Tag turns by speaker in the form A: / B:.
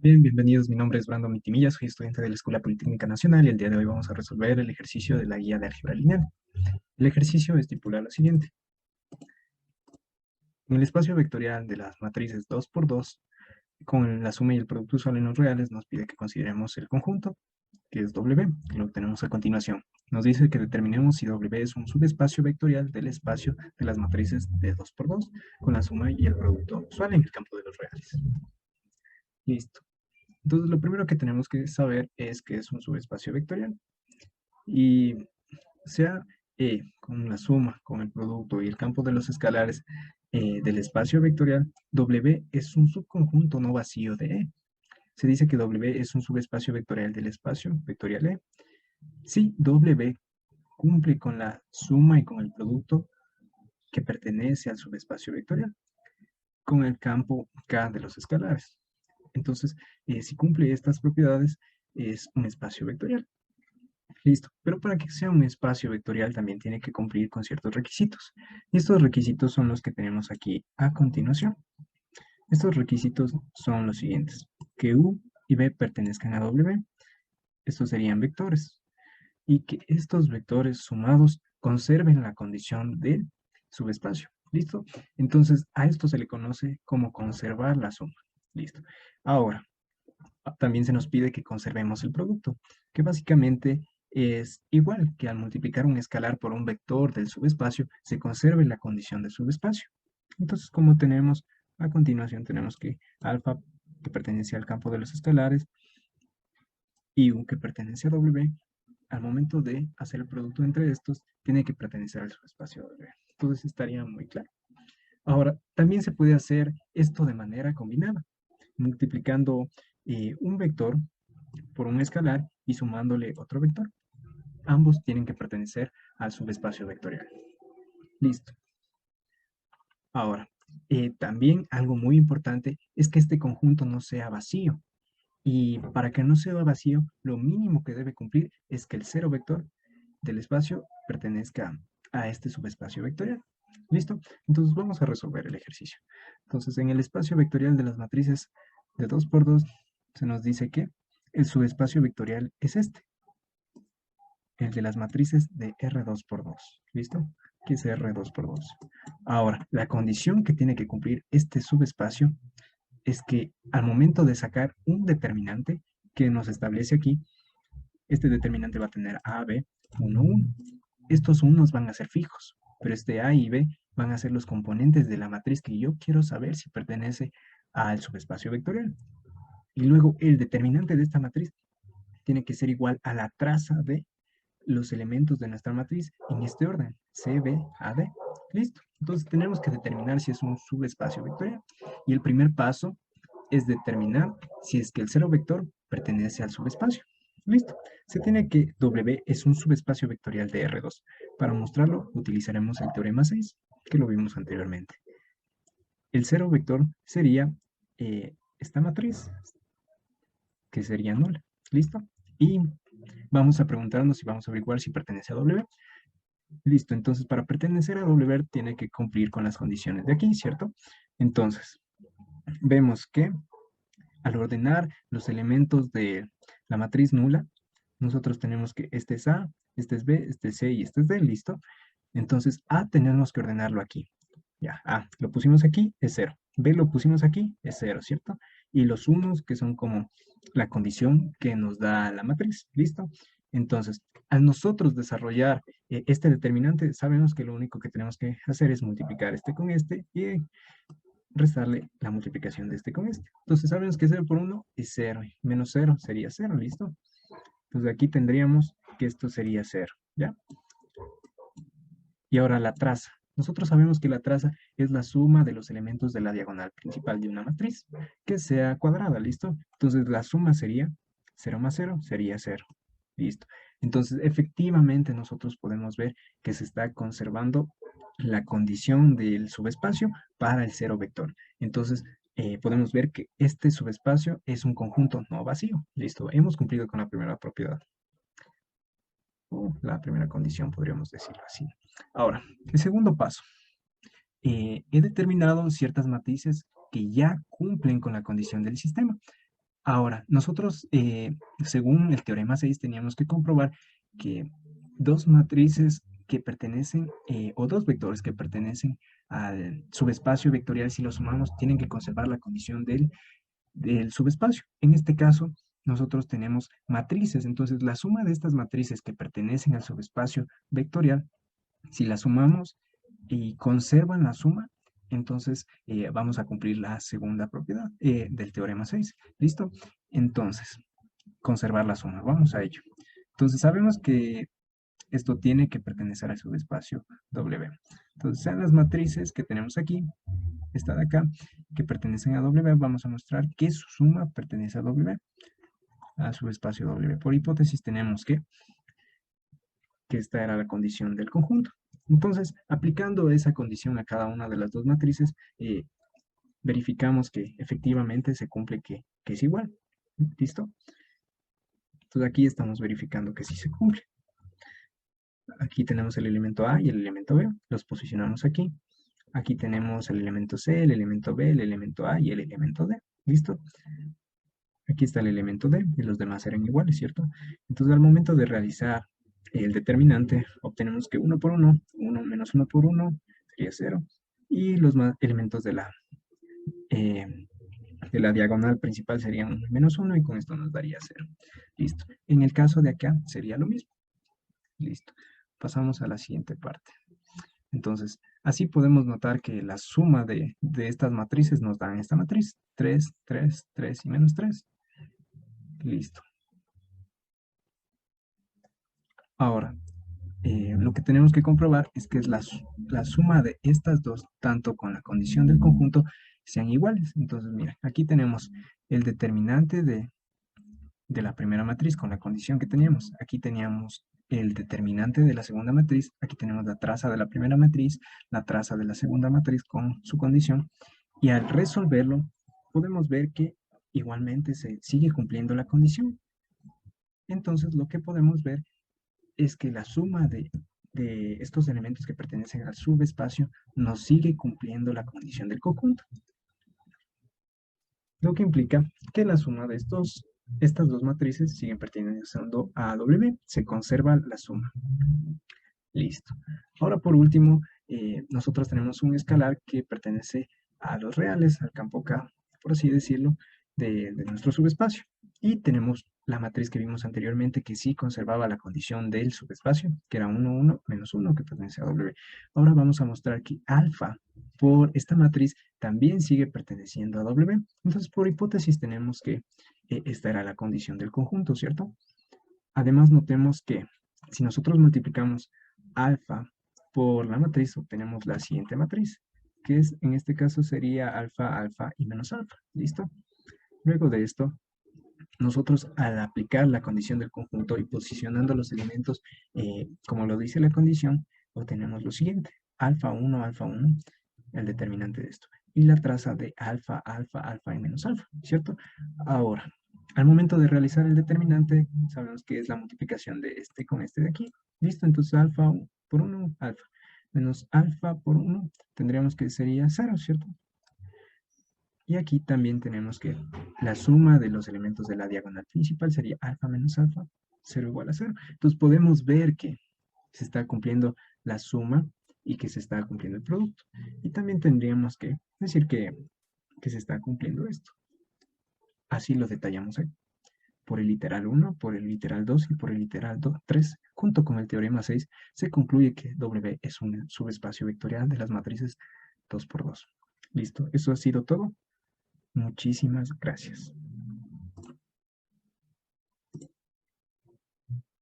A: Bien, bienvenidos. Mi nombre es Brandon Mitimilla, soy estudiante de la Escuela Politécnica Nacional y el día de hoy vamos a resolver el ejercicio de la guía de álgebra lineal. El ejercicio estipula lo siguiente. En el espacio vectorial de las matrices 2 por 2, con la suma y el producto usual en los reales, nos pide que consideremos el conjunto, que es W, que lo obtenemos a continuación. Nos dice que determinemos si W es un subespacio vectorial del espacio de las matrices de 2 por 2, con la suma y el producto usual en el campo de los reales. Listo. Entonces, lo primero que tenemos que saber es que es un subespacio vectorial. Y sea con la suma, con el producto y el campo de los escalares del espacio vectorial, W es un subconjunto no vacío de E. Se dice que W es un subespacio vectorial del espacio vectorial E. Si W cumple con la suma y con el producto que pertenece al subespacio vectorial, con el campo K de los escalares. Entonces, si cumple estas propiedades, es un espacio vectorial. Listo, pero para que sea un espacio vectorial también tiene que cumplir con ciertos requisitos. Y estos requisitos son los que tenemos aquí a continuación. Estos requisitos son los siguientes. Que U y B pertenezcan a W. Estos serían vectores. Y que estos vectores sumados conserven la condición del subespacio. ¿Listo? Entonces, a esto se le conoce como conservar la suma. Listo. Ahora, también se nos pide que conservemos el producto, que básicamente es igual que al multiplicar un escalar por un vector del subespacio, se conserve la condición del subespacio. Entonces, como tenemos, a continuación tenemos que alfa, que pertenece al campo de los escalares, y U, que pertenece a W, al momento de hacer el producto entre estos, tiene que pertenecer al subespacio W. Entonces, estaría muy claro. Ahora, también se puede hacer esto de manera combinada, multiplicando un vector por un escalar y sumándole otro vector. Ambos tienen que pertenecer al subespacio vectorial. Listo. Ahora, también algo muy importante es que este conjunto no sea vacío. Y para que no sea vacío, lo mínimo que debe cumplir es que el cero vector del espacio pertenezca a este subespacio vectorial. ¿Listo? Entonces vamos a resolver el ejercicio. Entonces, en el espacio vectorial de las matrices de 2 por 2 se nos dice que el subespacio vectorial es este, el de las matrices de R2 por 2. ¿Listo? Que es R2 por 2. Ahora, la condición que tiene que cumplir este subespacio es que al momento de sacar un determinante que nos establece aquí, este determinante va a tener A, B, 1, 1. Estos unos van a ser fijos, pero este A y B van a ser los componentes de la matriz que yo quiero saber si pertenece al subespacio vectorial. Y luego el determinante de esta matriz tiene que ser igual a la traza de los elementos de nuestra matriz en este orden, C, B, A, D. Listo. Entonces tenemos que determinar si es un subespacio vectorial. Y el primer paso es determinar si es que el cero vector pertenece al subespacio. Listo. Se tiene que W es un subespacio vectorial de R2. Para mostrarlo utilizaremos el teorema 6, que lo vimos anteriormente. El cero vector sería esta matriz, que sería nula. ¿Listo? Y vamos a preguntarnos si vamos a averiguar si pertenece a W. Listo, entonces para pertenecer a W tiene que cumplir con las condiciones de aquí, ¿cierto? Entonces, vemos que al ordenar los elementos de la matriz nula, nosotros tenemos que este es A, este es B, este es C y este es D, ¿listo? Entonces, A tenemos que ordenarlo aquí. Ya, A lo pusimos aquí, es 0. B lo pusimos aquí, es 0, ¿cierto? Y los unos que son como la condición que nos da la matriz, ¿listo? Entonces, al nosotros desarrollar este determinante, sabemos que lo único que tenemos que hacer es multiplicar este con este y restarle la multiplicación de este con este. Entonces, sabemos que 0 por 1 es 0, y menos 0 sería 0, ¿listo? Entonces, aquí tendríamos que esto sería 0, ¿ya? Y ahora la traza. Nosotros sabemos que la traza es la suma de los elementos de la diagonal principal de una matriz, que sea cuadrada, ¿listo? Entonces la suma sería 0 más 0 sería 0, ¿listo? Entonces efectivamente nosotros podemos ver que se está conservando la condición del subespacio para el cero vector. Entonces podemos ver que este subespacio es un conjunto no vacío, ¿listo? Hemos cumplido con la primera propiedad o la primera condición, podríamos decirlo así. Ahora, el segundo paso. He determinado ciertas matrices que ya cumplen con la condición del sistema. Ahora, nosotros, según el teorema 6, teníamos que comprobar que dos matrices que pertenecen, o dos vectores que pertenecen al subespacio vectorial, si los sumamos, tienen que conservar la condición del subespacio. En este caso, nosotros tenemos matrices, entonces la suma de estas matrices que pertenecen al subespacio vectorial, si la sumamos y conservan la suma, entonces vamos a cumplir la segunda propiedad del teorema 6. ¿Listo? Entonces, conservar la suma. Vamos a ello. Entonces, sabemos que esto tiene que pertenecer al subespacio W. Entonces, sean las matrices que tenemos aquí, esta de acá, que pertenecen a W, vamos a mostrar que su suma pertenece a W, a subespacio W. Por hipótesis tenemos que esta era la condición del conjunto. Entonces, aplicando esa condición a cada una de las dos matrices, verificamos que efectivamente se cumple que es igual. ¿Listo? Entonces aquí estamos verificando que sí se cumple. Aquí tenemos el elemento A y el elemento B, los posicionamos aquí. Aquí tenemos el elemento C, el elemento B, el elemento A y el elemento D. ¿Listo? Aquí está el elemento D y los demás eran iguales, ¿cierto? Entonces al momento de realizar el determinante, obtenemos que 1 por 1, 1 menos 1 por 1 sería 0. Y los elementos de la diagonal principal serían 1 menos 1 y con esto nos daría 0. Listo. En el caso de acá sería lo mismo. Listo. Pasamos a la siguiente parte. Entonces, así podemos notar que la suma de estas matrices nos dan esta matriz. 3, 3, 3 y menos 3. Listo. Ahora, lo que tenemos que comprobar es que la suma de estas dos, tanto con la condición del conjunto, sean iguales. Entonces, mira, aquí tenemos el determinante de la primera matriz con la condición que teníamos. Aquí teníamos el determinante de la segunda matriz. Aquí tenemos la traza de la primera matriz, la traza de la segunda matriz con su condición. Y al resolverlo, podemos ver que igualmente se sigue cumpliendo la condición. Entonces, lo que podemos ver es que la suma de estos elementos que pertenecen al subespacio nos sigue cumpliendo la condición del conjunto. Lo que implica que la suma de estas dos matrices siguen perteneciendo a W, se conserva la suma. Listo. Ahora por último, nosotros tenemos un escalar que pertenece a los reales, al campo K, por así decirlo, de nuestro subespacio. Y tenemos la matriz que vimos anteriormente que sí conservaba la condición del subespacio, que era 1, 1, menos 1, que pertenece a W. Ahora vamos a mostrar que alfa por esta matriz también sigue perteneciendo a W. Entonces, por hipótesis tenemos que esta era la condición del conjunto, ¿cierto? Además, notemos que si nosotros multiplicamos alfa por la matriz, obtenemos la siguiente matriz, que es, en este caso sería alfa, alfa y menos alfa. ¿Listo? Luego de esto, nosotros al aplicar la condición del conjunto y posicionando los elementos como lo dice la condición, obtenemos lo siguiente. Alfa 1, el determinante de esto. Y la traza de alfa, alfa, alfa y menos alfa, ¿cierto? Ahora, al momento de realizar el determinante, sabemos que es la multiplicación de este con este de aquí. ¿Listo? Entonces alfa por 1, alfa. Menos alfa por 1, tendríamos que sería 0, ¿cierto? Y aquí también tenemos que la suma de los elementos de la diagonal principal sería alfa menos alfa, 0 igual a 0. Entonces podemos ver que se está cumpliendo la suma y que se está cumpliendo el producto. Y también tendríamos que decir que se está cumpliendo esto. Así lo detallamos ahí. Por el literal 1, por el literal 2 y por el literal 3, junto con el teorema 6, se concluye que W es un subespacio vectorial de las matrices 2 por 2. Listo, eso ha sido todo. Muchísimas gracias.